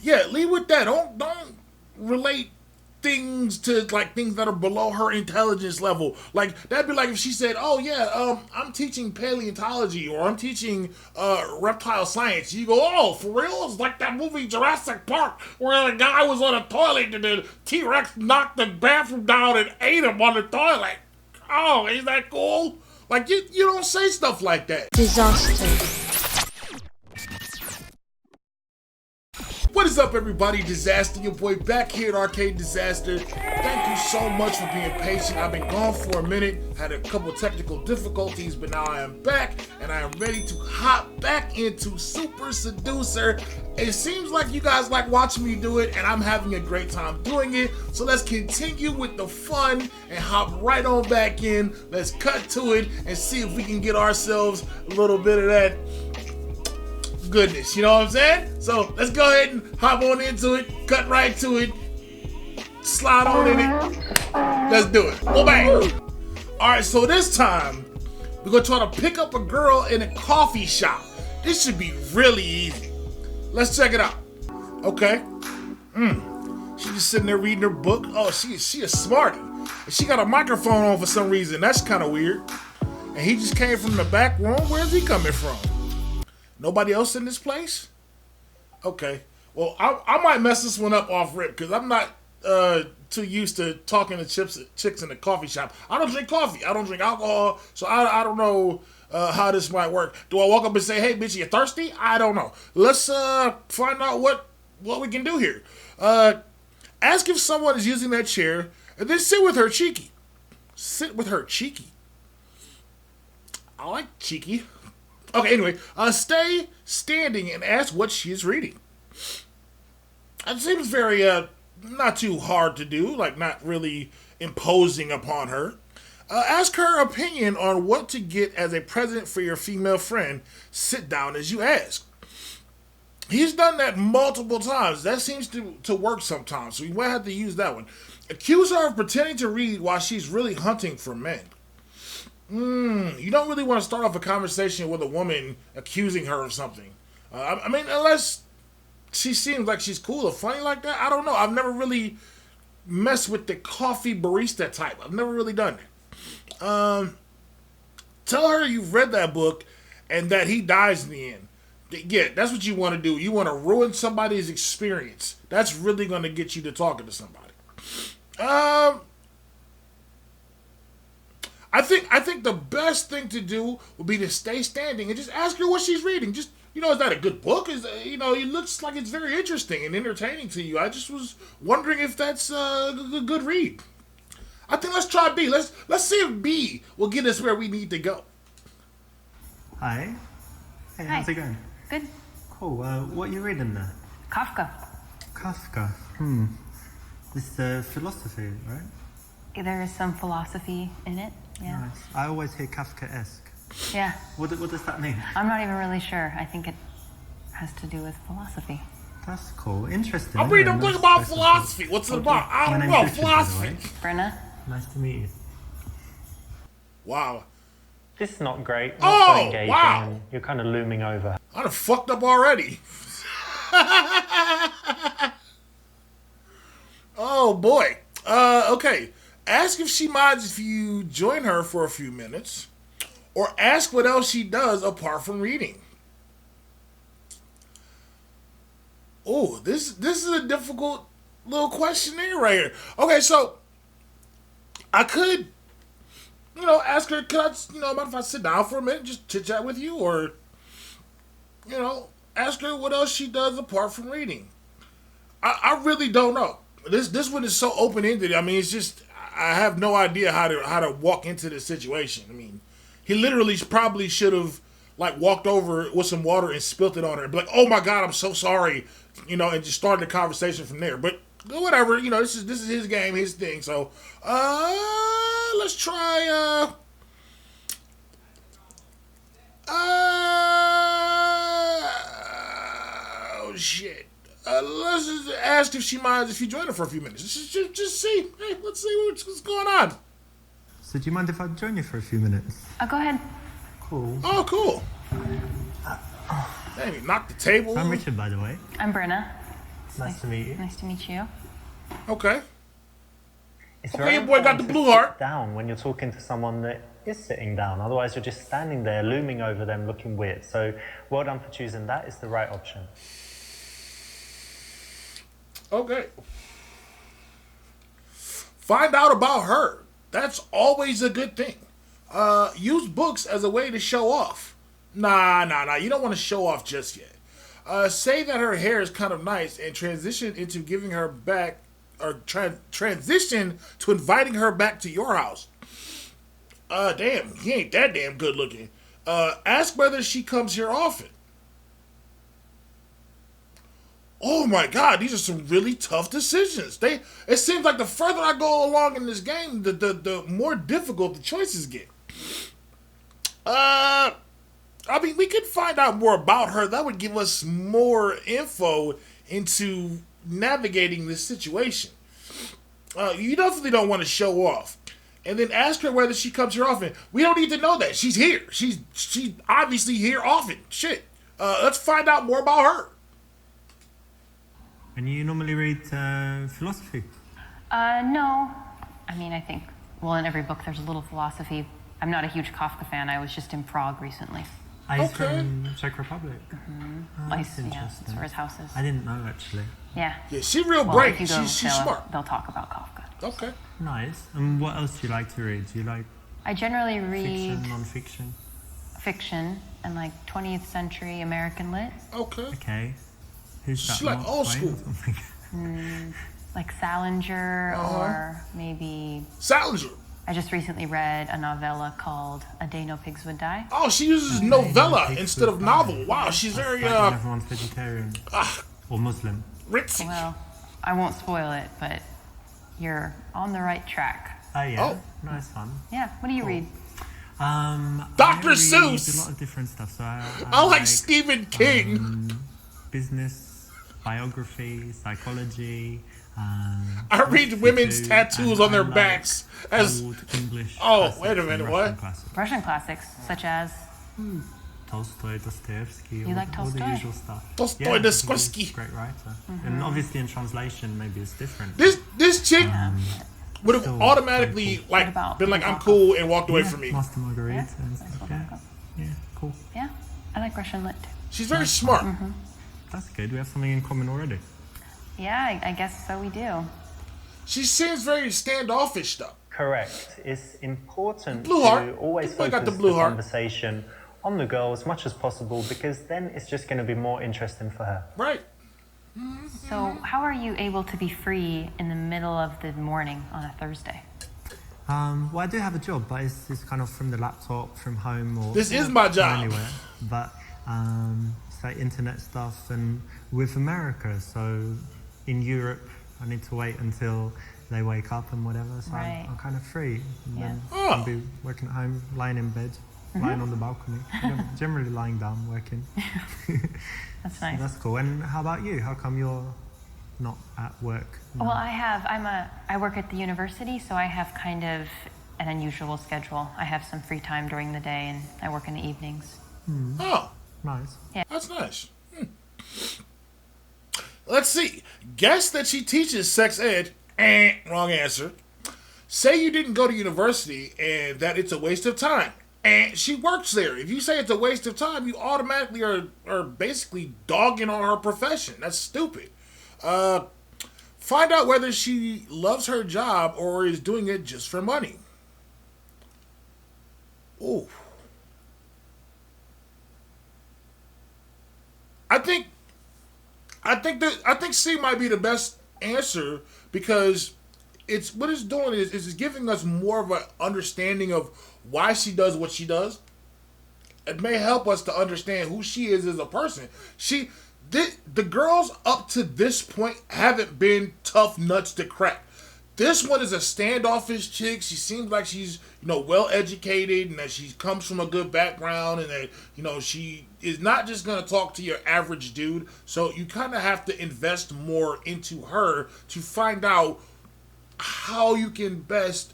Yeah, leave with that. Don't relate things to like things that are below her intelligence level. Like that'd be like if she said, "Oh yeah, I'm teaching paleontology or I'm teaching reptile science." You go, "Oh, for real?" It's like that movie Jurassic Park where the guy was on a toilet and the T-Rex knocked the bathroom down and ate him on the toilet. Oh, is that cool? Like you don't say stuff like that. Dizzazzter. What is up, everybody? Dizzazzter, your boy, back here at Arcade Dizzazzter. Thank you so much for being patient. I've been gone for a minute, had a couple technical difficulties, but now I am back, and I am ready to hop back into Super Seducer. It seems like you guys like watching me do it, and I'm having a great time doing it. So let's continue with the fun and hop right on back in. Let's cut to it and see if we can get ourselves a little bit of that goodness, you know what I'm saying? So let's go ahead and hop on into it, cut right to it, slide on in it. Let's do it. Well, bang. All right, so this time we're gonna try to pick up a girl in a coffee shop. This should be really easy. Let's check it out. Okay. She's just sitting there reading her book. Oh, she a smarty. And she got a microphone on for some reason. That's kind of weird. And he just came from the back room. Where's he coming from? Nobody else in this place? Okay. Well, I might mess this one up off rip because I'm not too used to talking to chicks in the coffee shop. I don't drink coffee. I don't drink alcohol. So I don't know how this might work. Do I walk up and say, "Hey, bitch, you thirsty?" I don't know. Let's find out what we can do here. Ask if someone is using that chair and then sit with her cheeky. Sit with her cheeky. I like cheeky. Okay, anyway, stay standing and ask what she is reading. It seems very, not too hard to do, like not really imposing upon her. Ask her opinion on what to get as a present for your female friend. Sit down as you ask. He's done that multiple times. That seems to work sometimes, so you might have to use that one. Accuse her of pretending to read while she's really hunting for men. You don't really want to start off a conversation with a woman accusing her of something. I mean, unless she seems like she's cool or funny like that. I don't know. I've never really messed with the coffee barista type. I've never really done that. Tell her you've read that book and that he dies in the end. Yeah, that's what you want to do. You want to ruin somebody's experience. That's really going to get you to talking to somebody. I think the best thing to do would be to stay standing and just ask her what she's reading. Just, is that a good book? It looks like it's very interesting and entertaining to you. I just was wondering if that's a good read. I think let's try B. Let's see if B will get us where we need to go. Hi. Hey, Hi. How's it going? Good. Cool. What are you reading there? Kafka. Kafka. This is philosophy, right? There is some philosophy in it. Yeah. Nice. I always hear Kafka-esque. Yeah. What does that mean? I'm not even really sure. I think it has to do with philosophy. That's cool. Interesting. I'm reading a book about Nice. philosophy. What's it about? I My don't name's know. Richard, by the way. Philosophy. Brenna? Nice to meet you. Wow. This is not great. Oh, Not so engaging, wow. and you're kind of looming over. I done fucked up already. Oh, boy. Okay. Ask if she minds if you join her for a few minutes. Or ask what else she does apart from reading. Oh, this is a difficult little questionnaire right here. Okay, so I could, ask her, could I, mind if I sit down for a minute, just chit chat with you? Or, ask her what else she does apart from reading. I really don't know. This one is so open-ended. I mean, it's just, I have no idea how to walk into this situation. I mean, he literally probably should have walked over with some water and spilt it on her and be like, "Oh my God, I'm so sorry," and just started the conversation from there. But whatever, this is his game, his thing. So let's try oh shit. Let's just ask if she minds if you join her for a few minutes. Just see. Hey, let's see what's going on. So do you mind if I join you for a few minutes? Go ahead. Cool. Oh, cool. Damn, you knocked the table. I'm Richard, by the way. I'm Brenna. Nice to meet you. Nice to meet you. Okay. It's Okay, very your boy got important the to blue heart. sit down when you're talking to someone that is sitting down. Otherwise, you're just standing there, looming over them, looking weird. So, well done for choosing that. It's the right option. Okay. Find out about her. That's always a good thing. Use books as a way to show off. Nah. You don't want to show off just yet. Say that her hair is kind of nice and transition into giving her back, or transition to inviting her back to your house. Damn, he ain't that damn good looking. Ask whether she comes here often. Oh my God, these are some really tough decisions. It seems like the further I go along in this game, the more difficult the choices get. I mean, we could find out more about her. That would give us more info into navigating this situation. You definitely don't want to show off. And then ask her whether she comes here often. We don't need to know that. She's here. She's obviously here often. Shit. Let's find out more about her. And you normally read philosophy? No. I mean, I think, well, in every book there's a little philosophy. I'm not a huge Kafka fan. I was just in Prague recently. He's Okay. from Czech Republic. Oh, that's Yeah, interesting. that's where his house is. I didn't know, actually. Yeah. Yeah, she's real Well, bright. if you go, She's they'll, smart. they'll talk about Kafka. Okay. Nice. And what else do you like to read? Do you like I generally read fiction, non-fiction? fiction and like 20th century American lit, Okay. Okay. Who's that? She's like Mark old Twain school. or something? like Salinger Uh-huh. or maybe. Salinger. I just recently read a novella called A Day No Pigs Would Die. Oh, she uses Okay, novella Pigs instead Would of Die. novel. Wow, she's That's very like when everyone's vegetarian or Muslim. ritzy. Well, I won't spoil it, but you're on the right track. Oh yeah, Oh. nice one. Yeah. What do you read? Dr. I read Seuss. a lot of different stuff. So I like Stephen King. Business, biography, psychology. I read women's history, tattoos and on their I like backs as old English. Oh, classics wait a and minute, Russian what? classics. Russian classics such as. Tolstoy, Dostoevsky, You all, like all the Tolstoy? usual stuff. Tolstoy, Yeah, I think he's Dostoevsky. a great writer. And obviously in translation maybe it's different. this chick would have Still automatically very like What about been like, I'm Nabokov? cool and walked away Yeah, from me. Master Margarita Yeah, and stuff. that's Yeah. Nabokov. Yeah, cool. Yeah. I like Russian lit too. She's very smart. That's good. We have something in common already. Yeah, I guess so. We do. She seems very standoffish though. Correct. It's important Blue to heart. always This boy got focus the blue the heart. conversation on the girl as much as possible, because then it's just going to be more interesting for her. Right. So, how are you able to be free in the middle of the morning on a Thursday? Well, I do have a job, but it's kind of from the laptop, from home, or This is my or job. anywhere. But it's like internet stuff, and with America, so in Europe, I need to wait until they wake up and whatever. So Right. I'm kind of free. And Yeah. then Oh. I'll be working at home, lying in bed, lying on the balcony. Generally lying down, working. That's nice. That's cool. And how about you? How come you're not at work? Well, I work at the university, so I have kind of an unusual schedule. I have some free time during the day, and I work in the evenings. Oh, Nice. that's nice. Let's see. Guess that she teaches sex ed. Wrong answer. Say you didn't go to university and that it's a waste of time. And she works there. If you say it's a waste of time, you automatically are basically dogging on her profession. That's stupid. Find out whether she loves her job or is doing it just for money. Ooh. I think C might be the best answer, because what it's doing is it's giving us more of an understanding of why she does what she does. It may help us to understand who she is as a person. The girls up to this point haven't been tough nuts to crack. This one is a standoffish chick. She seems like she's, well educated, and that she comes from a good background, and that, she is not just going to talk to your average dude. So you kind of have to invest more into her to find out how you can best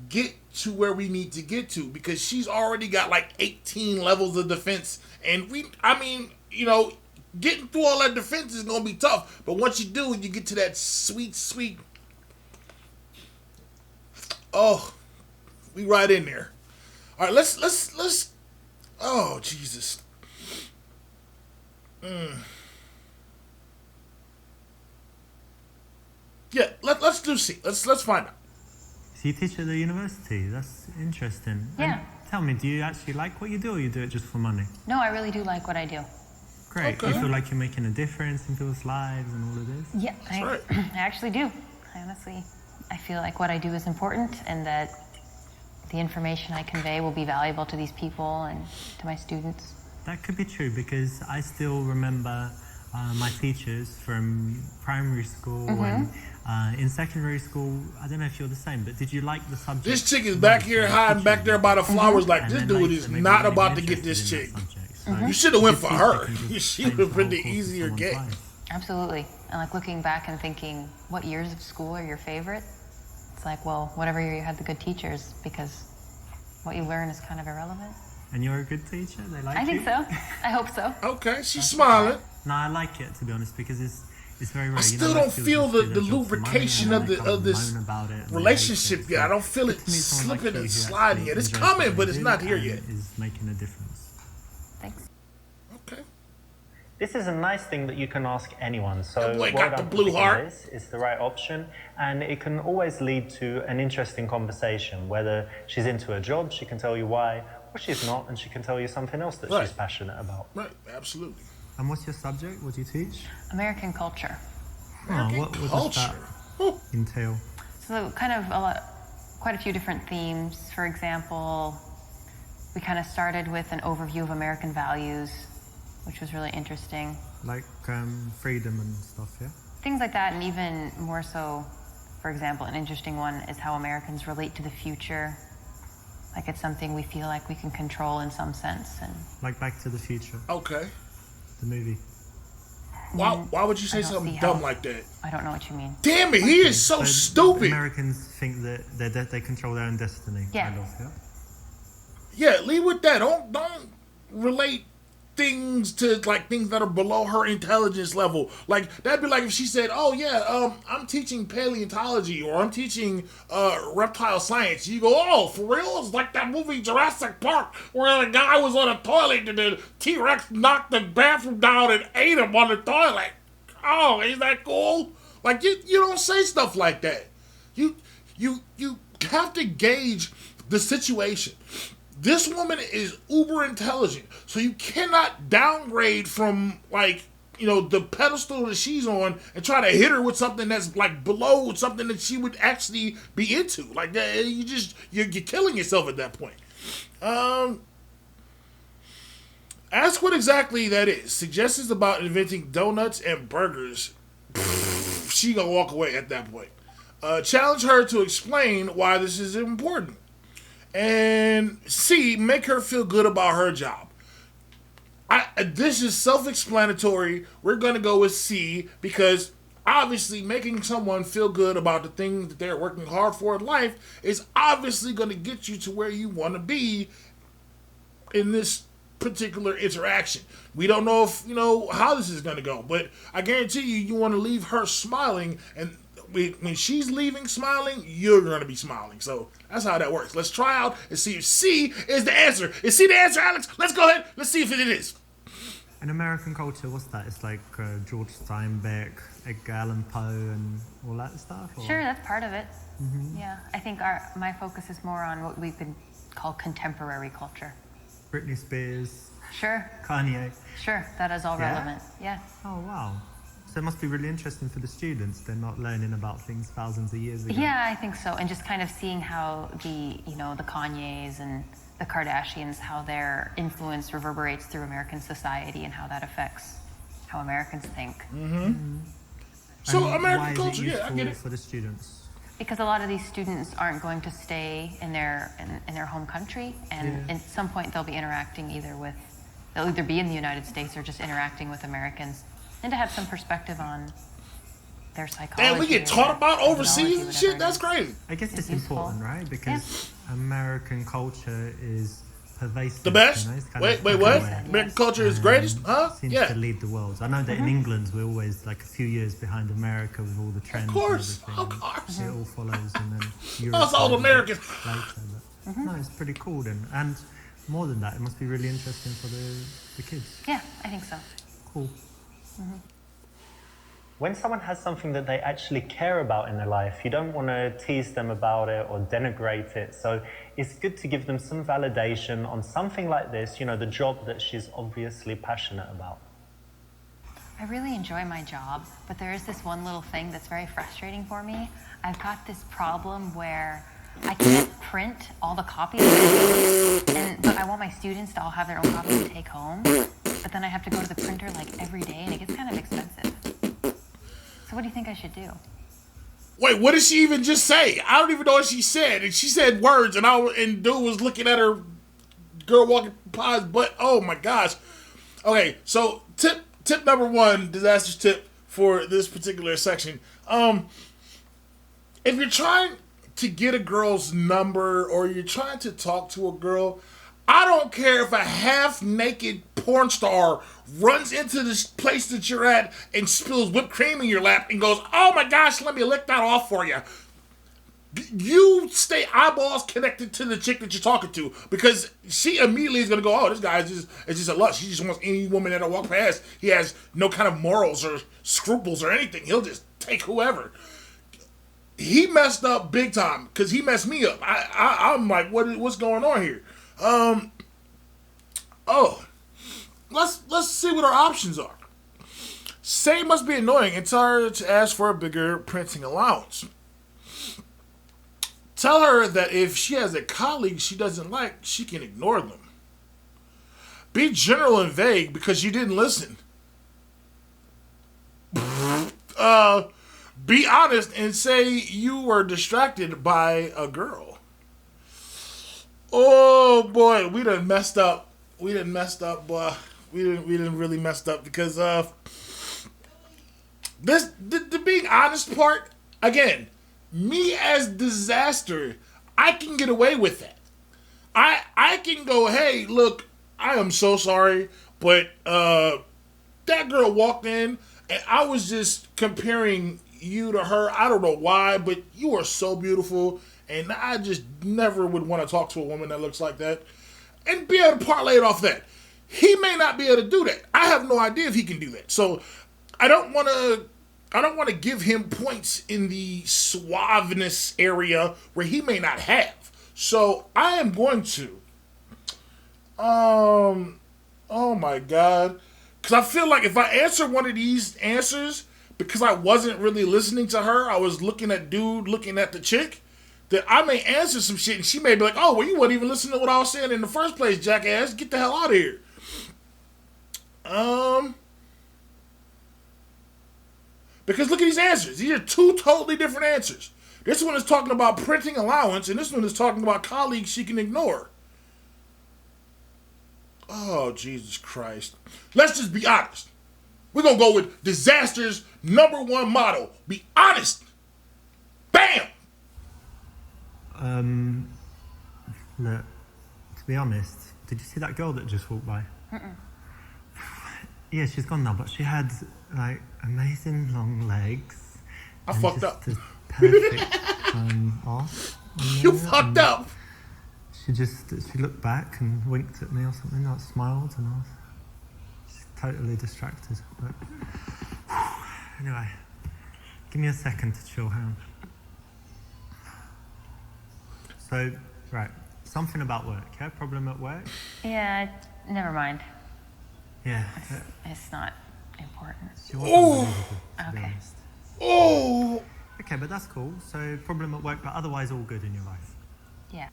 get to where we need to get to, because she's already got like 18 levels of defense. And getting through all that defense is gonna be tough. But once you do, you get to that sweet, sweet. Oh, we right in there. All right, let's. Oh Jesus. Yeah, let's do C. Let's find out. So you teach at the university. That's interesting. Yeah. And tell me, do you actually like what you do, or you do it just for money? No, I really do like what I do. Great. Okay. You feel like you're making a difference in people's lives and all of this? Yeah, right. I actually do. I feel like what I do is important and that the information I convey will be valuable to these people and to my students. That could be true, because I still remember my teachers from primary school and in secondary school. I don't know if you're the same, but did you like the subject? This chick is back here hiding back there by the flowers like And this then dude later, is maybe not you're about to interested get this in that chick. subject. So You should have went good for teacher her. can just She change would have the been the whole course of easier someone's get. life. Absolutely. And like looking back and thinking, what years of school are your favorite? It's like, well, whatever year you had the good teachers, because what you learn is kind of irrelevant. And you're a good teacher? They like you? I think so. I hope so. Okay, she's smiling. No, I like it, to be honest, because it's very rare. I You know, still most don't people feel just do the their job for money, lubrication and of then the they come of this and moan about it and they hate relationship it. yet. I don't feel it To me, someone like slipping you and who sliding actually yet. It's enjoys coming, what but they it's do not here and yet. Is making a difference. Thanks. Okay. This is a nice thing that you can ask anyone. So That boy well got the done for blue picking heart. this. It's the right option, and it can always lead to an interesting conversation. Whether she's into her job, she can tell you why, or she's not, and she can tell you something else that Right. she's passionate about. Right, absolutely. And what's your subject? What do you teach? American culture. What does that Culture. Whew. entail? So kind of quite a few different themes. For example, we kind of started with an overview of American values, which was really interesting. Like freedom and stuff, yeah? Things like that, and even more so, for example, an interesting one is how Americans relate to the future. Like it's something we feel like we can control in some sense. And Like Back to the Future, Okay. the movie. Why would you say I don't something see dumb how. like that? I don't know what you mean. Damn it, he is so But stupid. Americans think that they control their own destiny. Yeah. Kind of, yeah? Yeah, leave with that. Don't relate things to like things that are below her intelligence level. Like that'd be like if she said, "Oh yeah, I'm teaching paleontology or I'm teaching reptile science." You go, "Oh, for real?" It's like that movie Jurassic Park where the guy was on a toilet and the T-Rex knocked the bathroom down and ate him on the toilet. Oh, is that cool? Like you don't say stuff like that. You have to gauge the situation. This woman is uber intelligent, so you cannot downgrade from like the pedestal that she's on and try to hit her with something that's like below something that she would actually be into. Like that, you're killing yourself at that point. Ask what exactly that is. Suggestions about inventing donuts and burgers. She gonna walk away at that point. Challenge her to explain why this is important. And C, make her feel good about her job. This is self-explanatory. We're going to go with C because obviously making someone feel good about the things that they're working hard for in life is obviously going to get you to where you want to be in this particular interaction. We don't know if, how this is going to go, but I guarantee you want to leave her smiling, and when she's leaving smiling, you're going to be smiling. So that's how that works. Let's try out and see if C is the answer. Is C the answer, Alex? Let's go ahead. Let's see if it is. In American culture, what's that? It's like George Steinbeck, Edgar Allan Poe, and all that stuff? Or? Sure, that's part of it. Yeah, I think my focus is more on what we could call contemporary culture. Britney Spears, Sure, Kanye. sure, that is all Yeah? relevant. Yeah. Oh, wow. So it must be really interesting for the students. They're not learning about things thousands of years ago. Yeah, I think so. And just kind of seeing how the Kanyes and the Kardashians, how their influence reverberates through American society and how that affects how Americans think. So And American why is culture, it yeah, I useful get it. for the students? Because a lot of these students aren't going to stay in their home country, and Yeah. at some point they'll either be in the United States or just interacting with Americans, and to have some perspective on their psychology. Damn, we get or taught about their overseas methodology, and whatever shit? it That's is. crazy. I guess It's it's useful. important, right? Because American culture is pervasive. The best? You know, it's kind Wait, of what? everywhere. American culture is greatest? Huh? Seems Yeah. to lead the world. I know that in England we're always like a few years behind America with all the trends. Of course. And Of everything. course. It all follows, and then Europe. Us old follows Americans. later. But no, it's pretty cool then. And more than that, it must be really interesting for the kids. Yeah, I think so. Cool. When someone has something that they actually care about in their life, you don't want to tease them about it or denigrate it. So it's good to give them some validation on something like this, you know, the job that she's obviously passionate about. I really enjoy my job, but there is this one little thing that's very frustrating for me. I've got this problem where I can't print all the copies, but I want my students to all have their own copies to take home. But then I have to go to the printer like every day, and it gets kind of expensive. So what do you think I should do? Wait, what did she even just say? I don't even know what she said. And she said words, and dude was looking at her girl walking by his butt. Oh my gosh. Okay, so tip number one, disaster tip for this particular section. If you're trying to get a girl's number or you're trying to talk to a girl, I don't care if a half-naked porn star runs into this place that you're at and spills whipped cream in your lap and goes, oh my gosh, let me lick that off for you. You stay eyeballs connected to the chick that you're talking to, because she immediately is going to go, oh, this guy is just a lust. He just wants any woman that'll walk past. He has no kind of morals or scruples or anything. He'll just take whoever. He messed up big time because he messed me up. I'm like, what's going on here? Let's see what our options are. Say it must be annoying and tell her to ask for a bigger printing allowance. Tell her that if she has a colleague she doesn't like, she can ignore them. Be general and vague because you didn't listen. Be honest and say you were distracted by a girl. Oh boy, we done messed up. We done messed up, boy. We didn't really messed up because the being honest part, again, me as Dizzazzter, I can get away with that. I can go, hey, look, I am so sorry, but that girl walked in and I was just comparing you to her. I don't know why, but you are so beautiful, and I just never would want to talk to a woman that looks like that. And be able to parlay it off that. He may not be able to do that. I have no idea if he can do that. So I don't want to give him points in the suaveness area where he may not have. So I am going to oh my God. Because I feel like if I answer one of these answers because I wasn't really listening to her, I was looking at the chick, that I may answer some shit and she may be like, oh, well, you weren't even listening to what I was saying in the first place, jackass. Get the hell out of here. Because look at these answers. These are two totally different answers. This one is talking about printing allowance, and this one is talking about colleagues she can ignore. Oh, Jesus Christ. Let's just be honest. We're going to go with Dizzazzter's #1 motto. Be honest. Bam! Look, to be honest, did you see that girl that just walked by? Yeah, she's gone now, but she had like amazing long legs. I and fucked just up. a perfect ass. You fucked up. She looked back and winked at me or something, like smiled, and I was just totally distracted. But anyway, give me a second to chill out. So, right, something about work, yeah? Problem at work? Yeah, never mind. Yeah. It's not important. She wasn't believable, to be Okay. honest. Oh. Okay, but that's cool. So, problem at work, but otherwise all good in your life. Yeah.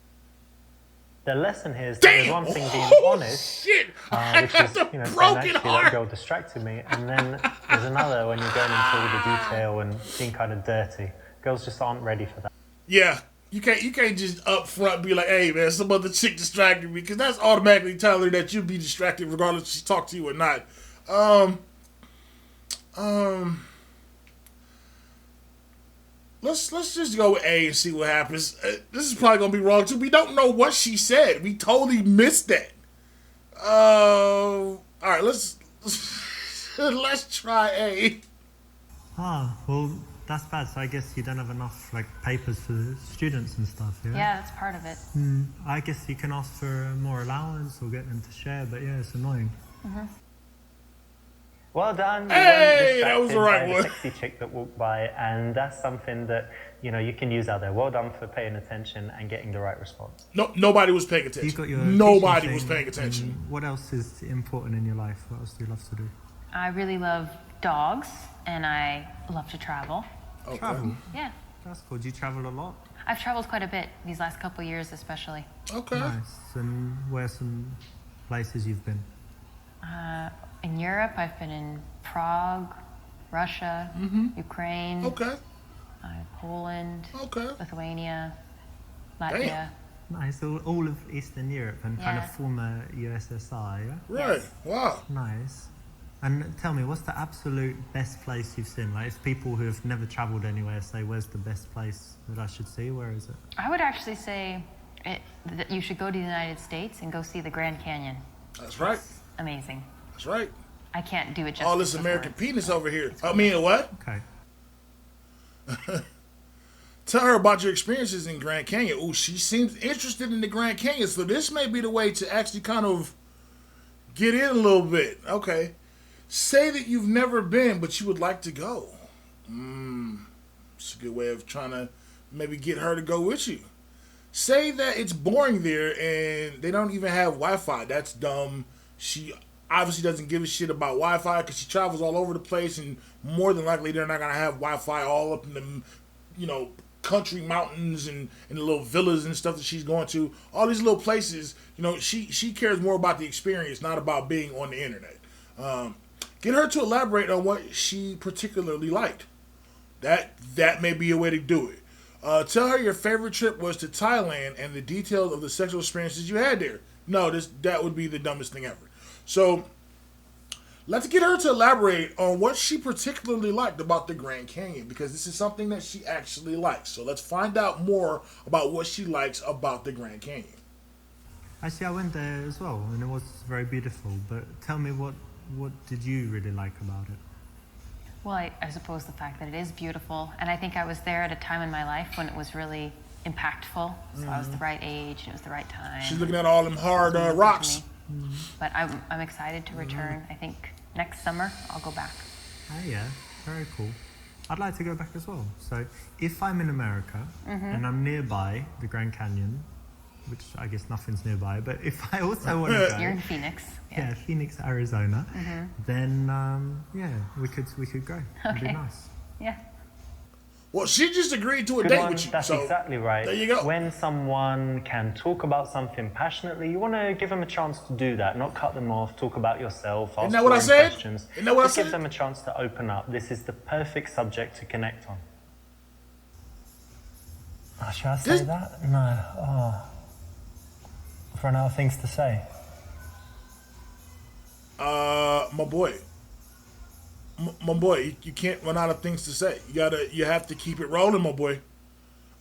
The lesson here is that Damn. there's one thing being Oh, honest, shit. I which got is, the you know, saying broken actually that heart. girl distracted me, and then there's another when you're going into all the detail and being kind of dirty. Girls just aren't ready for that. Yeah. You can't just up front be like, hey, man, some other chick distracted me, because that's automatically telling her that you'll be distracted regardless if she talks to you or not. let's just go with A and see what happens. This is probably gonna be wrong too. We don't know what she said. We totally missed that. All right, let's let's try A. Ah, well, that's bad. So I guess you don't have enough like papers for the students and stuff, yeah? Yeah, that's part of it. I guess you can ask for more allowance or get them to share, but yeah, it's annoying. Well done. You Hey, weren't that was the right distracted by one. the sexy chick that walked by, and that's something that you can use out there. Well done for paying attention and getting the right response. No, nobody was paying attention. You got your Nobody teaching was thing, paying attention. and what else is important in your life? What else do you love to do? I really love dogs, and I love to travel. Okay. Travel. Yeah. That's cool. Do you travel a lot? I've traveled quite a bit these last couple of years, especially. Okay. Nice. And where some places you've been? In Europe, I've been in Prague, Russia, Ukraine, Okay. Poland, Okay. Lithuania, Latvia. Damn. Nice. All of Eastern Europe and kind of Yeah. former USSR, yeah? Right. Yes. Wow. Nice. And tell me, what's the absolute best place you've seen? Like, if people who have never travelled anywhere say, where's the best place that I should see? Where is it? I would actually say that you should go to the United States and go see the Grand Canyon. That's right. Amazing. That's right. I can't do it justice. All this with American words. penis over here. I mean, what? Okay. Tell her about your experiences in Grand Canyon. Ooh, she seems interested in the Grand Canyon, so this may be the way to actually kind of get in a little bit. Okay. Say that you've never been, but you would like to go. It's a good way of trying to maybe get her to go with you. Say that it's boring there and they don't even have Wi-Fi. That's dumb. She obviously doesn't give a shit about Wi-Fi because she travels all over the place, and more than likely they're not going to have Wi-Fi all up in the, country mountains and the little villas and stuff that she's going to. All these little places, she cares more about the experience, not about being on the internet. Get her to elaborate on what she particularly liked. That may be a way to do it. Tell her your favorite trip was to Thailand and the details of the sexual experiences you had there. No, that would be the dumbest thing ever. So let's get her to elaborate on what she particularly liked about the Grand Canyon, because this is something that she actually likes. So let's find out more about what she likes about the Grand Canyon. Actually, I went there as well, and it was very beautiful. But tell me, what did you really like about it? Well, I suppose the fact that it is beautiful, and I think I was there at a time in my life when it was really impactful. So I was the right age, and it was the right time. She's looking at all them hard It was meaningful rocks. to me. But I'm excited to return. I think next summer I'll go back. Oh yeah, very cool. I'd like to go back as well. So if I'm in America and I'm nearby the Grand Canyon, which I guess nothing's nearby, but if I also want to go, You're in Phoenix. yeah, Phoenix, Arizona, then we could go. It'd be Okay. nice. Yeah. Well, she just agreed to a Good date one. with you. That's So exactly right. there you go. When someone can talk about something passionately, you want to give them a chance to do that, not cut them off, talk about yourself, ask that what I boring said? questions. Isn't that what I Just give said? them a chance to open up. This is the perfect subject to connect on. Oh, should I say This- that? No. Oh. I've run out of things to say. my boy. My boy, you can't run out of things to say. You have to keep it rolling, my boy.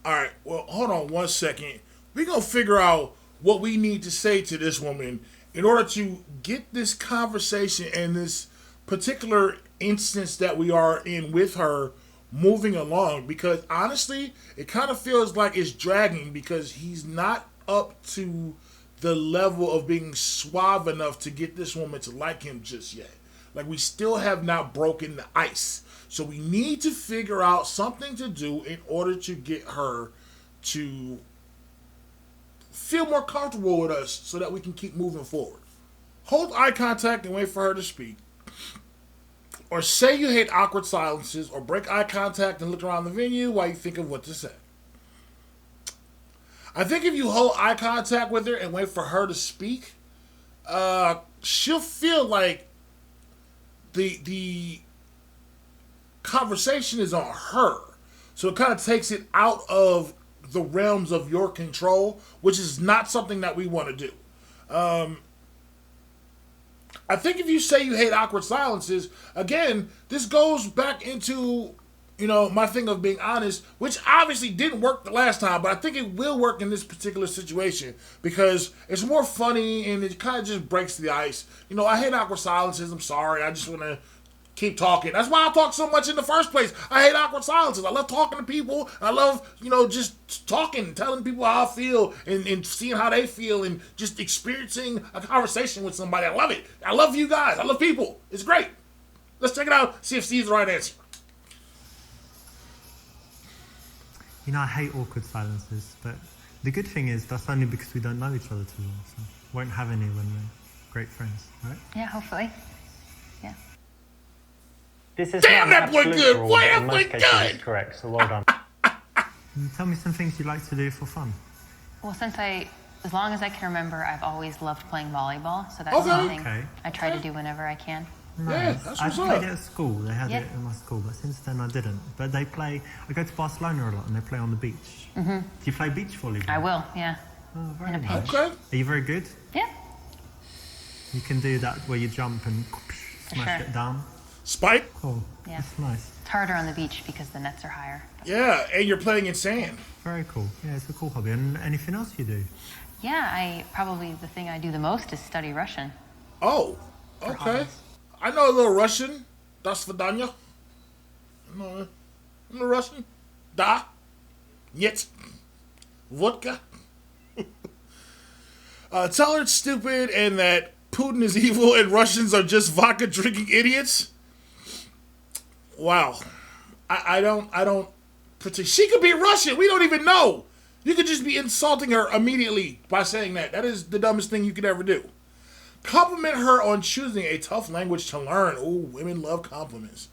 All right, well, hold on one second. We're going to figure out what we need to say to this woman in order to get this conversation and this particular instance that we are in with her moving along, because honestly, it kind of feels like it's dragging because he's not up to the level of being suave enough to get this woman to like him just yet. Like, we still have not broken the ice. So we need to figure out something to do in order to get her to feel more comfortable with us so that we can keep moving forward. Hold eye contact and wait for her to speak. Or say you hate awkward silences, or break eye contact and look around the venue while you think of what to say. I think if you hold eye contact with her and wait for her to speak, she'll feel like the conversation is on her. So it kind of takes it out of the realms of your control, which is not something that we want to do. I think if you say you hate awkward silences, again, this goes back into my thing of being honest, which obviously didn't work the last time, but I think it will work in this particular situation because it's more funny and it kind of just breaks the ice. I hate awkward silences. I'm sorry. I just want to keep talking. That's why I talk so much in the first place. I hate awkward silences. I love talking to people. I love, just talking, telling people how I feel and seeing how they feel and just experiencing a conversation with somebody. I love it. I love you guys. I love people. It's great. Let's check it out. See if Steve's the right answer. I hate awkward silences, but the good thing is that's only because we don't know each other too well, so won't have any when we're great friends, right? Yeah, hopefully. Yeah. This is Damn, not that an boy absolute good. rule, Boy, but that in boy most cases good. it's correct, so well done. Tell me some things you like to do for fun. Well, as long as I can remember, I've always loved playing volleyball, so that's Okay. something Okay. I try to do whenever I can. Yeah, that's I what's played up. it at school. They had Yeah. it in my school, but since then I didn't. But I go to Barcelona a lot and they play on the beach. Mm-hmm. Do you play beach volleyball? I will, yeah. Oh, very In a nice. pinch. Okay. Are you very good? Yeah, You can do that where you jump and smash sure. it down. Spike? Cool. Yeah. That's nice. it's harder on the beach because the nets are higher. Yeah, and you're playing in sand. Very cool. Yeah, it's a cool hobby. And anything else you do? Yeah, probably the thing I do the most is study Russian. Oh, okay. hobbies. I know a little Russian. Das Vidanya. I know a little Russian. Da. Нет. Vodka. Tell her it's stupid and that Putin is evil and Russians are just vodka drinking idiots. Wow. I don't pretend. She could be Russian. We don't even know. You could just be insulting her immediately by saying that. That is the dumbest thing you could ever do. Compliment her on choosing a tough language to learn. Ooh, women love compliments.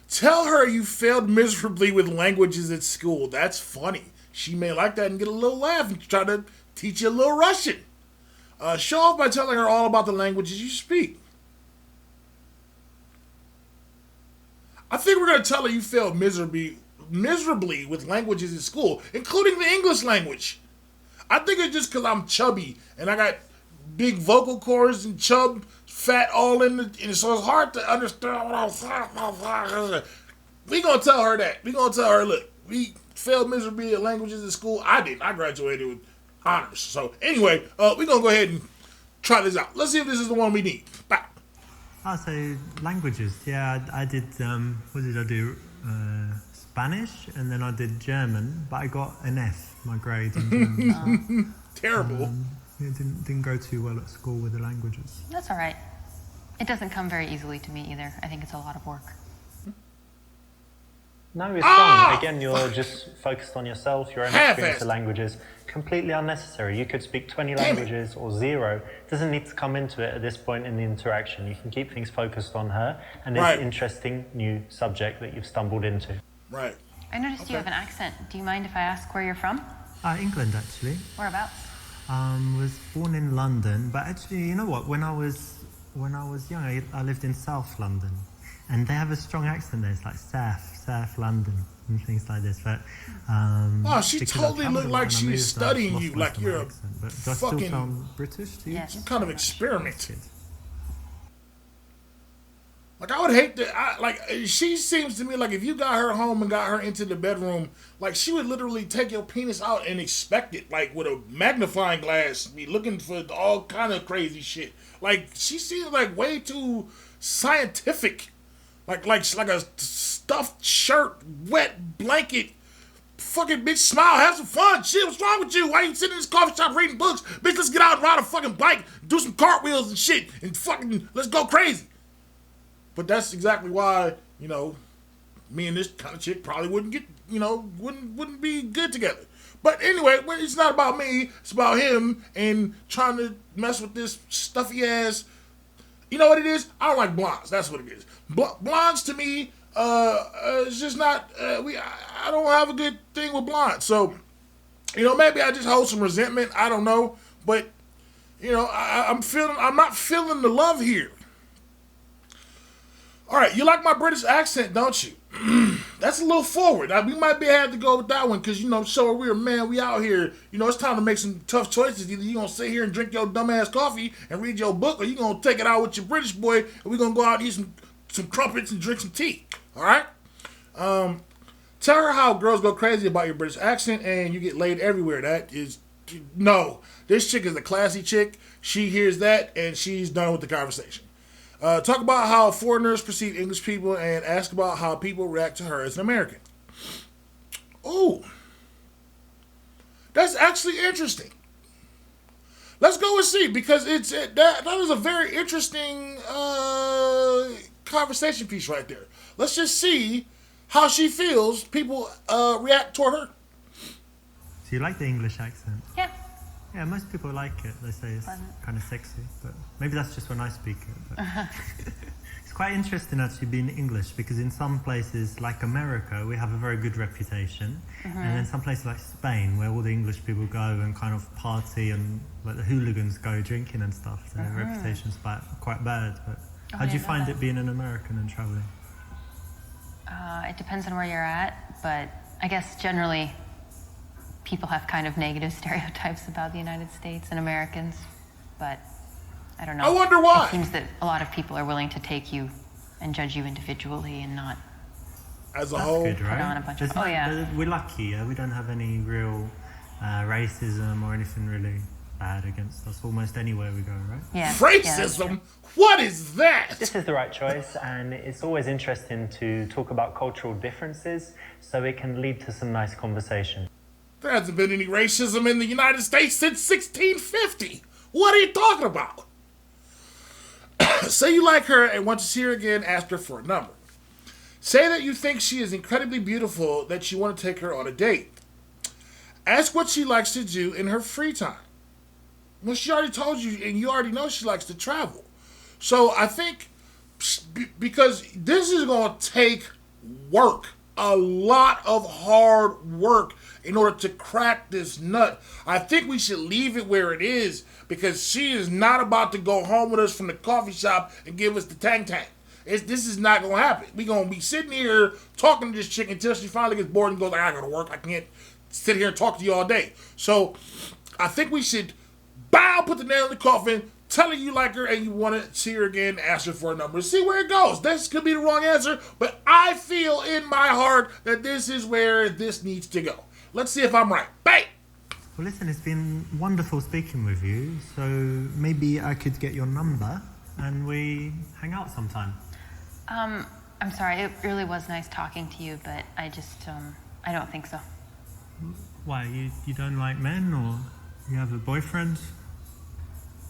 Tell her you failed miserably with languages at school. That's funny. She may like that and get a little laugh and try to teach you a little Russian. Show off by telling her all about the languages you speak. I think we're going to tell her you failed miserably with languages in school, including the English language. I think it's just because I'm chubby and I got big vocal cords and chub fat all in and so it's hard to understand what I'm saying. We gonna tell her that. We gonna tell her, look, we failed miserably at languages in school. I didn't. I graduated with honors. So anyway, we gonna go ahead and try this out. Let's see if this is the one we need. Bye. Oh, so languages. Yeah, I did, what did I do? Spanish, and then I did German, but I got an F, my grade in German. Terrible. It didn't go too well at school with the languages. That's all right. It doesn't come very easily to me either. I think it's a lot of work. No, it's wrong. Again, you're just focused on yourself, your own Half-assed. experience of languages. Completely unnecessary. You could speak 20 languages or 0. It doesn't need to come into it at this point in the interaction. You can keep things focused on her and this Right. interesting new subject that you've stumbled into. Right. I noticed you have an accent. Do you mind if I ask where you're from? England, actually. Whereabouts? Was born in London, but actually, you know what? When I was young, I lived in South London, and they have a strong accent there. It's like South London and things like this. But She because I totally travelled looked a lot like and I she was moved, I studying lost you, most like of my you're a accent. But do I fucking- still sound British to you? Yes. Some kind of experiment. Good. Like, I would hate to, she seems to me like if you got her home and got her into the bedroom, like, she would literally take your penis out and inspect it, like, with a magnifying glass, be looking for all kind of crazy shit. Like, she seems like way too scientific. Like a stuffed shirt, wet blanket. Fucking bitch, smile, have some fun. Shit, what's wrong with you? Why you sitting in this coffee shop reading books? Bitch, let's get out and ride a fucking bike, do some cartwheels and shit, and fucking, let's go crazy. But that's exactly why, me and this kind of chick probably wouldn't get, wouldn't be good together. But anyway, it's not about me. It's about him and trying to mess with this stuffy ass. You know what it is? I don't like blondes. That's what it is. Blondes to me, it's just not. I don't have a good thing with blondes. So, maybe I just hold some resentment. I don't know, but I'm not feeling the love here. All right, you like my British accent, don't you? That's a little forward. We might be had to go with that one because, show her we're man, we out here. It's time to make some tough choices. Either you going to sit here and drink your dumbass coffee and read your book, or you going to take it out with your British boy and we're going to go out and eat some crumpets and drink some tea. All right? Tell her how girls go crazy about your British accent and you get laid everywhere. That is, no. This chick is a classy chick. She hears that and she's done with the conversation. Talk about how foreigners perceive English people and ask about how people react to her as an American. Ooh. That's actually interesting. Let's go and see, because that is a very interesting conversation piece right there. Let's just see how she feels people react toward her. Do you like the English accent? Yeah. Yeah, most people like it. They say it's kind of sexy, but maybe that's just when I speak it. But it's quite interesting actually being English, because in some places like America, we have a very good reputation. And then some places like Spain, where all the English people go and kind of party and like the hooligans go drinking and stuff, their reputation's quite bad. But how do you find it being an American and traveling? It depends on where you're at, but I guess generally people have kind of negative stereotypes about the United States and Americans, but I don't know. I wonder why. It seems that a lot of people are willing to take you and judge you individually and not as a whole. Good, right? put on a bunch of... Oh, yeah. We're lucky, yeah? We don't have any real racism or anything really bad against us almost anywhere we go, right? Yeah. Racism? What is that? This is the right choice, and it's always interesting to talk about cultural differences so it can lead to some nice conversation. There hasn't been any racism in the United States since 1650. What are you talking about? Say you like her and want to see her again, ask her for a number. Say that you think she is incredibly beautiful, that you want to take her on a date. Ask what she likes to do in her free time. Well, she already told you, and you already know she likes to travel. So I think, because this is going to take work, a lot of hard work in order to crack this nut. I think we should leave it where it is, because she is not about to go home with us from the coffee shop and give us the tang-tang. This is not going to happen. We're going to be sitting here talking to this chick until she finally gets bored and goes, I got to work. I can't sit here and talk to you all day. So I think we should put the nail in the coffin, tell her you like her and you want to see her again, ask her for a number, see where it goes. This could be the wrong answer, but I feel in my heart that this is where this needs to go. Let's see if I'm right. Bang! Well, listen, it's been wonderful speaking with you, so maybe I could get your number and we hang out sometime. I'm sorry, it really was nice talking to you, but I just, I don't think so. Why, you don't like men, or you have a boyfriend?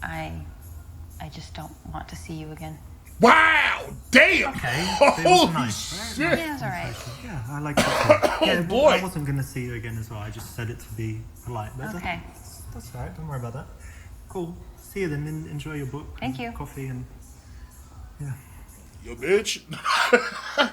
I just don't want to see you again. Wow! Damn! Okay. Holy nice, shit! right? Yeah, it's alright. Yeah, I like that. Yeah, boy. I wasn't going to see you again as well. I just said it to be polite. But Okay. That's all right. Don't worry about that. Cool. See you then. Enjoy your book. Thank and you. Coffee and yeah. You bitch.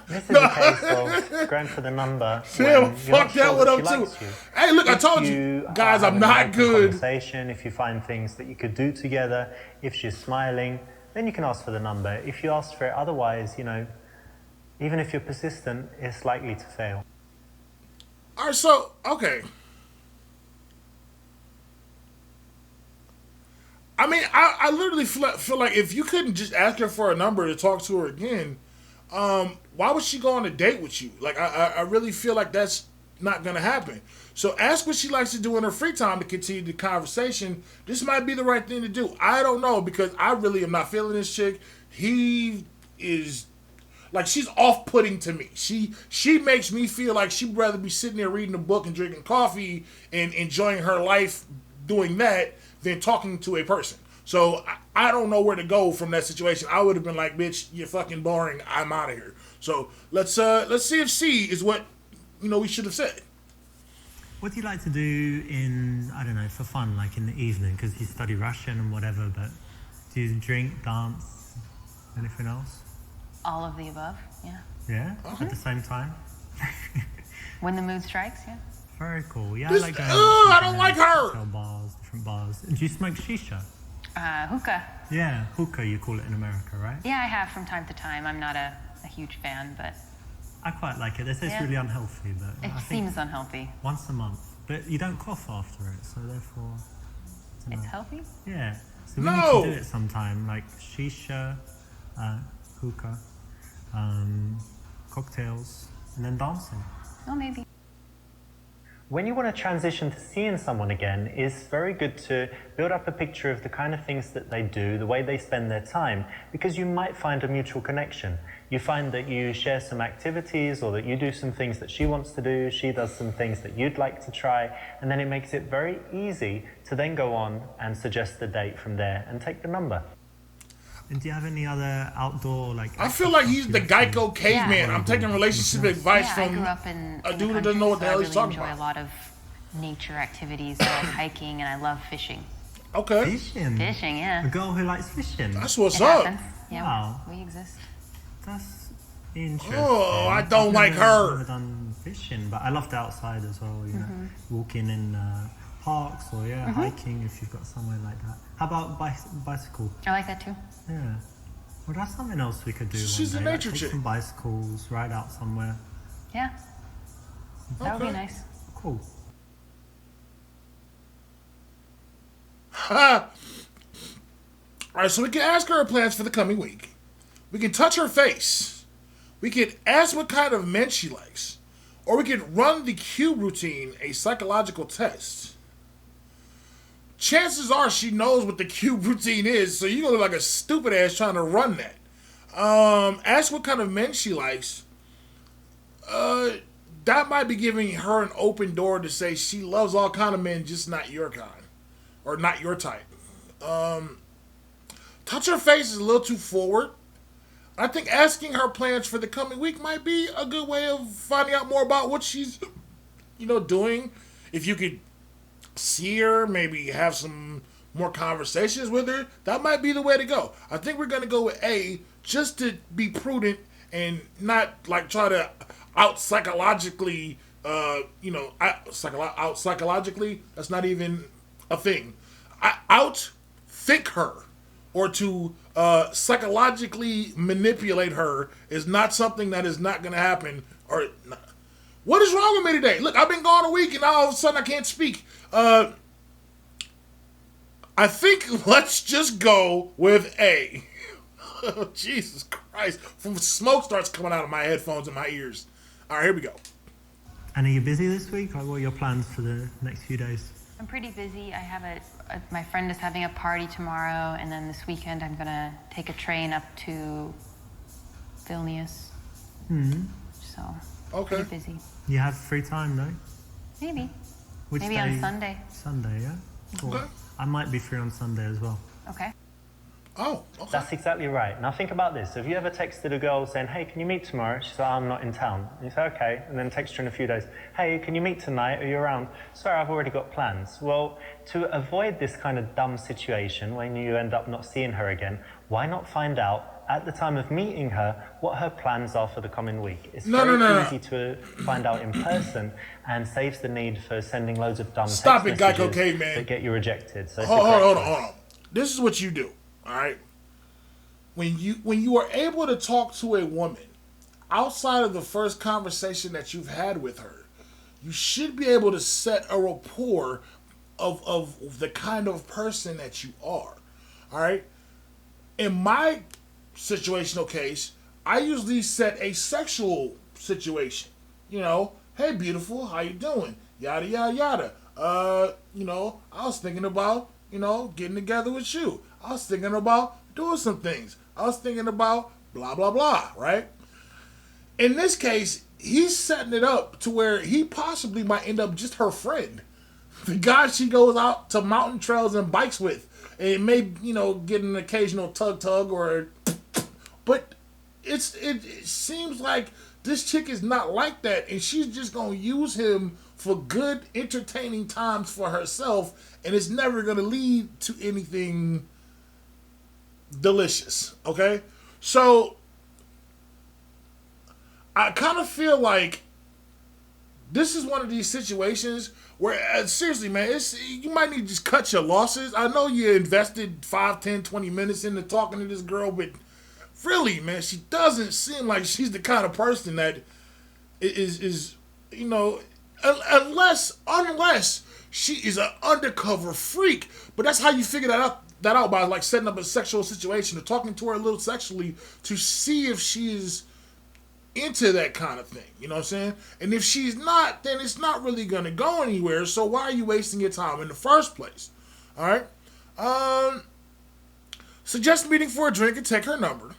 This is a case of going for the number. Damn, when you're not fuck that sure one that up she too. likes you. Hey, look, I If told you, are guys, I'm having not an open good. Conversation, if you find things that you could do together, if she's smiling, then you can ask for the number. If you ask for it otherwise, even if you're persistent, it's likely to fail. All right, so, okay. I mean, I literally feel like if you couldn't just ask her for a number to talk to her again, why would she go on a date with you? Like, I really feel like that's not going to happen. So ask what she likes to do in her free time to continue the conversation. This might be the right thing to do. I don't know, because I really am not feeling this chick. He is, like, she's off-putting to me. She makes me feel like she'd rather be sitting there reading a book and drinking coffee and enjoying her life doing that than talking to a person. So I don't know where to go from that situation. I would have been like, bitch, you're fucking boring. I'm out of here. So let's see if C is what we should have said. What do you like to do in, I don't know, for fun, like in the evening? Because you study Russian and whatever, but do you drink, dance, anything else? All of the above, yeah. Yeah? At the same time? When the mood strikes, yeah. Very cool. Yeah, This- I like going I don't like her. Cocktail bars, different bars. And do you smoke shisha? Hookah. Yeah, hookah you call it in America, right? Yeah, I have from time to time. I'm not a huge fan, but I quite like it. They say it's Yeah. really unhealthy, but it I think seems unhealthy. once a month. But you don't cough after it, so therefore... It's healthy? Yeah. So we No. need to do it sometime, like shisha, hookah, cocktails, and then dancing. Oh, maybe. When you want to transition to seeing someone again, it's very good to build up a picture of the kind of things that they do, the way they spend their time, because you might find a mutual connection. You find that you share some activities, or that you do some things that she wants to do, she does some things that you'd like to try, and then it makes it very easy to then go on and suggest the date from there and take the number. And do you have any other outdoor, like... I feel like he's the Geico caveman. Yeah. I'm taking relationship advice Yeah, I from grew up in a the dude who country, doesn't know what the so hell I he's really talking enjoy about. a lot of nature activities. I like hiking, and I love fishing. Okay. Fishing? Fishing, A yeah. girl who likes fishing? That's what's It up. happens. Yeah, Wow. we exist. That's interesting. Oh, I don't I've like her. never done fishing, but I love the outside as well, you know. Walking in parks or, hiking if you've got somewhere like that. How about bicycle? I like that too. Yeah. Well, that's something else we could do She's one a day. nature take chick. some bicycles, ride out somewhere. Yeah. That would be Okay. nice. Cool. All right, so we can ask her her plans for the coming week. We can touch her face. We can ask what kind of men she likes. Or we can run the cube routine, a psychological test. Chances are she knows what the cube routine is, so you're gonna look like a stupid ass trying to run that. Ask what kind of men she likes. That might be giving her an open door to say she loves all kind of men, just not your kind. Or not your type. Touch her face is a little too forward. I think asking her plans for the coming week might be a good way of finding out more about what she's, doing. If you could see her, maybe have some more conversations with her, that might be the way to go. I think we're going to go with A, just to be prudent and not, like, try to out psychologically, out psychologically, that's not even a thing. Out think her. Or to psychologically manipulate her is not something that is not going to happen. Or what is wrong with me today? Look, I've been gone a week and now all of a sudden I can't speak. I think let's just go with A. Oh, Jesus Christ. Smoke starts coming out of my headphones and my ears. All right, here we go. And are you busy this week? Like, what are your plans for the next few days? I'm pretty busy. I have my friend is having a party tomorrow, and then this weekend I'm gonna take a train up to Vilnius. So Okay. pretty busy. You have free time, though? Maybe. Which Maybe day? on Sunday. Sunday, yeah? Cool. Okay. I might be free on Sunday as well. Okay. Oh, okay. That's exactly right. Now think about this. Have you ever texted a girl saying, hey, can you meet tomorrow? She said, I'm not in town. And you say, okay. And then text her in a few days, hey, can you meet tonight? Are you around? Sorry, I've already got plans. Well, to avoid this kind of dumb situation when you end up not seeing her again, why not find out at the time of meeting her what her plans are for the coming week? It's very easy to find out in person and saves the need for sending loads of dumb Stop text it, Geico messages caveman. that get you rejected. So it's Hold a great choice. on. This is what you do, all right? When you are able to talk to a woman outside of the first conversation that you've had with her, you should be able to set a rapport of the kind of person that you are, all right? In my situational case, I usually set a sexual situation. Hey, beautiful, how you doing? Yada, yada, yada. I was thinking about, getting together with you. I was thinking about doing some things. I was thinking about blah, blah, blah, right? In this case, he's setting it up to where he possibly might end up just her friend. The guy she goes out to mountain trails and bikes with. And it may, get an occasional tug or... But it seems like this chick is not like that. And she's just going to use him for good, entertaining times for herself. And it's never going to lead to anything delicious, okay? So I kind of feel like this is one of these situations where, seriously, man, you might need to just cut your losses. I know you invested 5, 10, 20 minutes into talking to this girl, but really, man, she doesn't seem like she's the kind of person that is unless she is an undercover freak. But that's how you figure that out by like setting up a sexual situation or talking to her a little sexually to see if she is into that kind of thing. You know what I'm saying? And if she's not, then it's not really going to go anywhere. So why are you wasting your time in the first place? All right? Suggest meeting for a drink and take her number.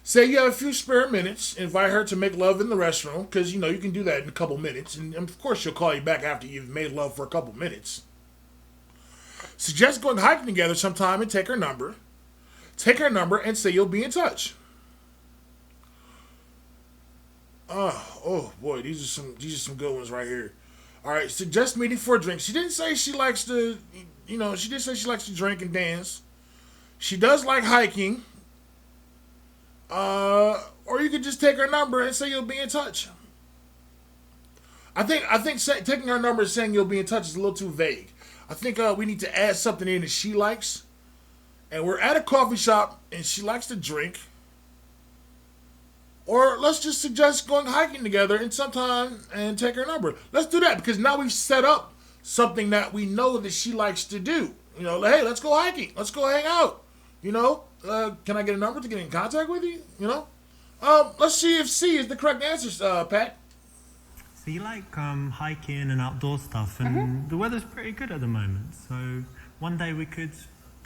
Say you have a few spare minutes. Invite her to make love in the restroom, because, you know, you can do that in a couple minutes. And of course, she'll call you back after you've made love for a couple minutes. Suggest going hiking together sometime and take her number. Take her number and say you'll be in touch. Oh boy, these are some good ones right here. All right, suggest meeting for a drink. She didn't say she likes to, you know, she did say she likes to drink and dance. She does like hiking. Or you could just take her number and say you'll be in touch. I think taking her number and saying you'll be in touch is a little too vague. I think we need to add something in that she likes. And we're at a coffee shop and she likes to drink. Or let's just suggest going hiking together and sometime and take her number. Let's do that, because now we've set up something that we know that she likes to do. You know, like, hey, let's go hiking. Let's go hang out. You know, can I get a number to get in contact with you? You know? Let's see if C is the correct answer, Pat. So you like hiking and outdoor stuff, and the weather's pretty good at the moment. So one day we could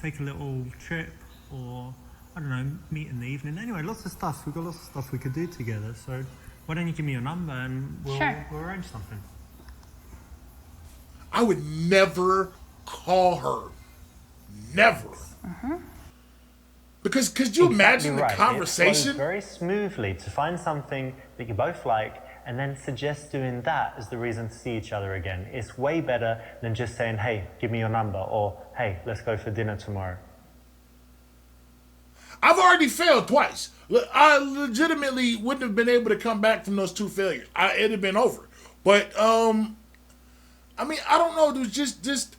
take a little trip, or I don't know, meet in the evening. Anyway, lots of stuff. We've got lots of stuff we could do together. So why don't you give me your number and we'll arrange something. I would never call her. Never. Because could you imagine the conversation? It flows very smoothly to find something that you both like and then suggest doing that as the reason to see each other again. It's way better than just saying, hey, give me your number, or hey, let's go for dinner tomorrow. I've already failed twice. I legitimately wouldn't have been able to come back from those two failures. It'd have been over. But, I mean, I don't know. There's just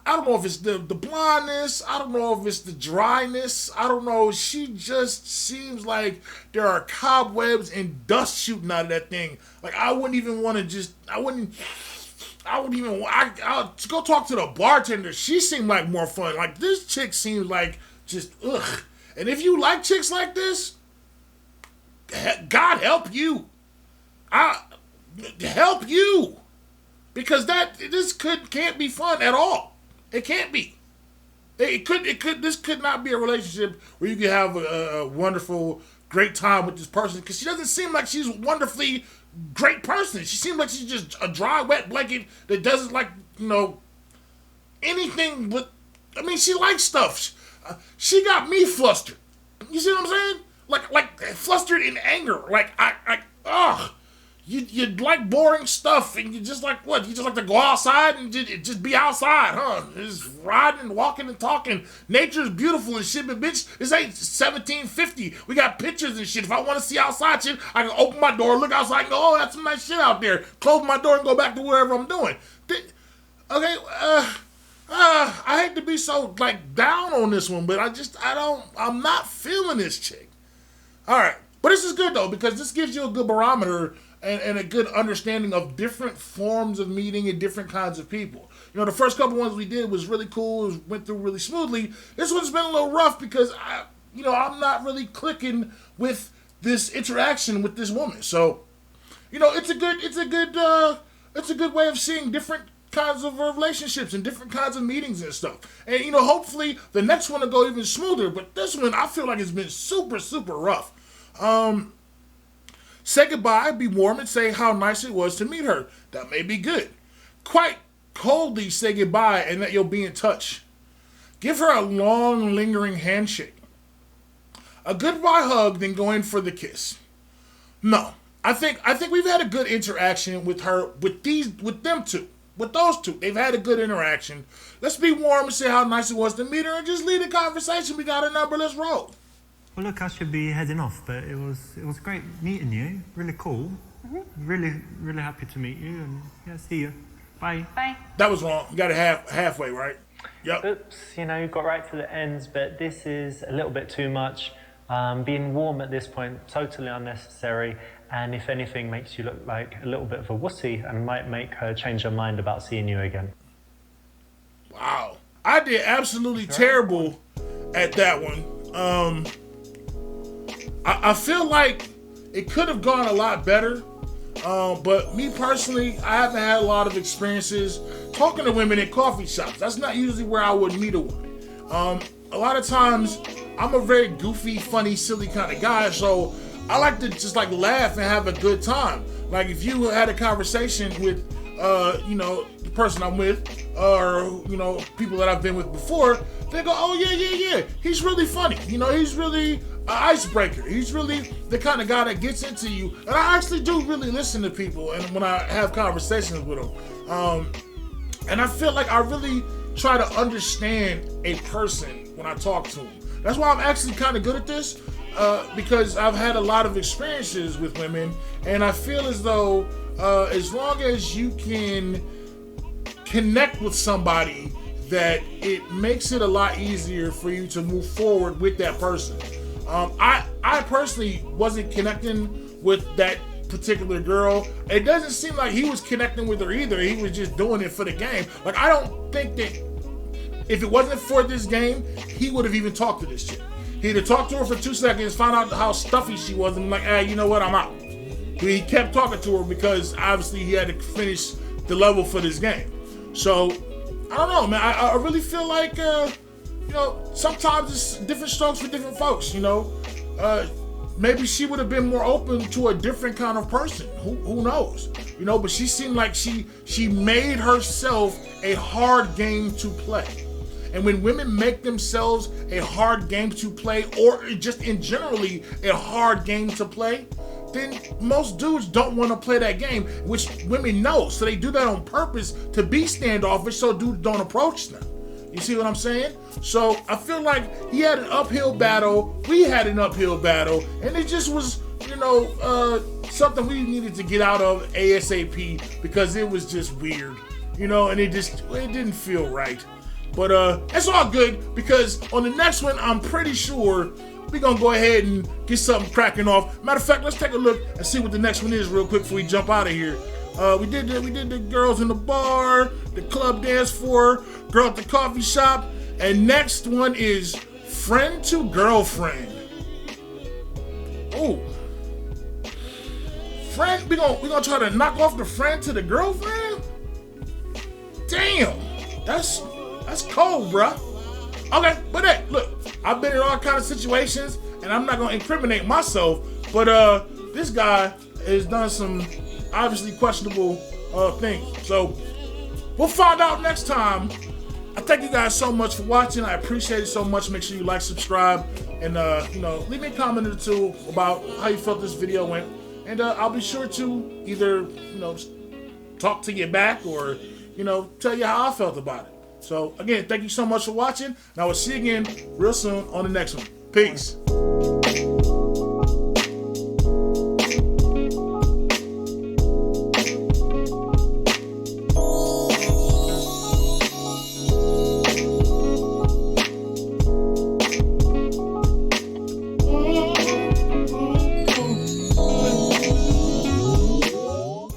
I don't know if it's the blondness. I don't know if it's the dryness. I don't know. She just seems like there are cobwebs and dust shooting out of that thing. Like, I wouldn't even want to just, I'll go talk to the bartender. She seemed like more fun. Like, this chick seems like just, ugh. And if you like chicks like this, God help you. Help you. Because this can't be fun at all. It can't be. This could not be a relationship where you can have a wonderful, great time with this person, because she doesn't seem like she's a wonderfully great person. She seems like she's just a dry, wet blanket that doesn't like, you know, anything but, I mean, she likes stuff. She got me flustered. You see what I'm saying? Like flustered in anger. You like boring stuff, and you just like what? You just like to go outside and just be outside, huh? Just riding and walking and talking. Nature's beautiful and shit, but bitch, this ain't 1750. We got pictures and shit. If I want to see outside shit, I can open my door, look outside, and go, oh, that's some nice shit out there. Close my door and go back to wherever I'm doing. Okay, I hate to be so like down on this one, but I'm not feeling this chick. All right, but this is good though, because this gives you a good barometer and a good understanding of different forms of meeting and different kinds of people. You know, the first couple ones we did was really cool, went through really smoothly. This one's been a little rough because I'm not really clicking with this interaction with this woman. So, you know, it's a good way of seeing different kinds of relationships and different kinds of meetings and stuff. And, you know, hopefully the next one will go even smoother. But this one, I feel like it's been super, super rough. Say goodbye, be warm, and say how nice it was to meet her. That may be good. Quite coldly say goodbye and that you'll be in touch. Give her a long, lingering handshake. A goodbye hug, then go in for the kiss. No, I think we've had a good interaction with her, with them two. With those two, they've had a good interaction. Let's be warm and say how nice it was to meet her, and just leave the conversation. We got a number. Let's roll. Well, look, I should be heading off, but it was great meeting you. Really cool. Really, really happy to meet you, and yeah, see you. Bye. Bye. That was wrong. You got it halfway, right? Yep. Oops, you got right to the ends, but this is a little bit too much. Being warm at this point, totally unnecessary, and if anything, makes you look like a little bit of a wussy and might make her change her mind about seeing you again. Wow. I did absolutely terrible at that one. I feel like it could have gone a lot better. But me personally, I haven't had a lot of experiences talking to women in coffee shops. That's not usually where I would meet a woman. A lot of times, I'm a very goofy, funny, silly kind of guy, so I like to just like laugh and have a good time. Like if you had a conversation with, the person I'm with, or people that I've been with before, they go, oh yeah, he's really funny. He's really an icebreaker. He's really the kind of guy that gets into you. And I actually do really listen to people, and when I have conversations with them, and I feel like I really try to understand a person when I talk to them. That's why I'm actually kind of good at this, because I've had a lot of experiences with women, and I feel as though as long as you can connect with somebody, that it makes it a lot easier for you to move forward with that person. I personally wasn't connecting with that particular girl. It doesn't seem like he was connecting with her either. He was just doing it for the game. Like, I don't think that if it wasn't for this game, he would have even talked to this chick. He'd have talked to her for 2 seconds, found out how stuffy she was, and like, hey, you know what, I'm out. He kept talking to her because obviously he had to finish the level for this game. So, I don't know, man. I really feel like, sometimes it's different strokes for different folks, Maybe she would have been more open to a different kind of person. Who knows? But she seemed like she made herself a hard game to play. And when women make themselves a hard game to play, or just in generally a hard game to play, then most dudes don't want to play that game, which women know. So they do that on purpose to be standoffish so dudes don't approach them. You see what I'm saying? So I feel like he had an uphill battle, we had an uphill battle, and it just was, something we needed to get out of ASAP, because it was just weird, and it didn't feel right. But it's all good, because on the next one, I'm pretty sure we're gonna go ahead and get something cracking off. Matter of fact, let's take a look and see what the next one is real quick before we jump out of here. We did the girls in the bar, the club dance floor, girl at the coffee shop, and next one is friend to girlfriend. Ooh, friend, we gonna try to knock off the friend to the girlfriend. Damn, that's cold, bruh. Okay, but hey, look, I've been in all kinds of situations, and I'm not gonna incriminate myself, but this guy has done some obviously questionable things. So we'll find out next time. I thank you guys so much for watching. I appreciate it so much. Make sure you like, subscribe, and leave me a comment or two about how you felt this video went, and I'll be sure to either talk to you back or tell you how I felt about it. So again, thank you so much for watching, and I will see you again real soon on the next one. Peace.